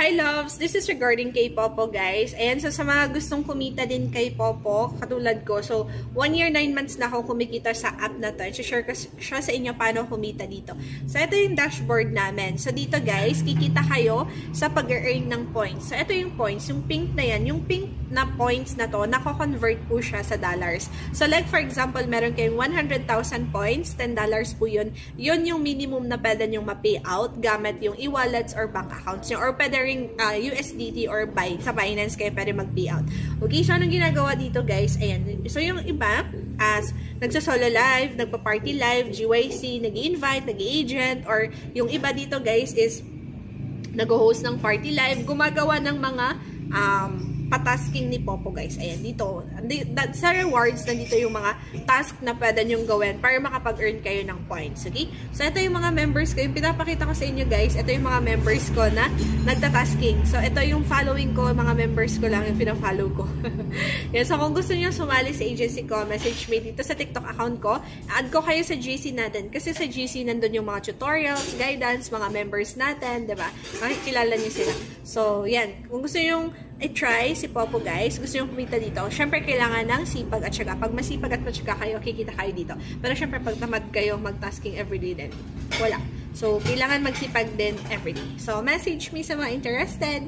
Hi loves! This is regarding kay Popo guys. Ayan, so sa mga gustong kumita din kay Popo, katulad ko. So, 1 year, 9 months na ako kumikita sa app na to. Share ko siya sa inyo paano kumita dito. So, ito yung dashboard namin. So, dito guys, kikita kayo sa pag-earn ng points. So, ito yung points. Yung pink na yan. Yung pink na points na to, nako-convert po siya sa dollars. So, like for example, meron kayong 100,000 points, $10 po yun. Yun yung minimum na pwede nyong ma-pay out gamit yung e-wallets or bank accounts nyo. Or pwede rin USDT or sa Binance kayo pwede mag-pay out. Okay, so anong ginagawa dito guys? Ayan. So yung iba, as nagsa-solo live, nagpa-party live, GYC, nag-i-invite, nag-i-agent, or yung iba dito guys is nag-host ng party live, gumagawa ng mga patasking ni Popo guys. Ayan, dito. Sa rewards, nandito yung mga task na pwede nyong gawin para makapag-earn kayo ng points. Okay? So, ito yung mga members ko. Yung pinapakita ko sa inyo guys, ito yung mga members ko na nagtatasking. So, ito yung following ko, mga members ko lang yung pinafollow ko. Yan. So, kung gusto niyo sumali sa agency ko, message me dito sa TikTok account ko. Add ko kayo sa GC natin. Kasi sa GC, nandun yung mga tutorials, guidance, mga members natin, diba? Makikilala niyo sila. So, yan. Kung gusto niyo i-try si Popo guys, gusto nyo kumita dito, syempre kailangan ng sipag at syaga. Pag masipag at syaga kayo, kikita kayo dito. Pero syempre pag tamad kayo mag-tasking everyday din, wala. So, kailangan magsipag din everyday. So, message me sa mga interested.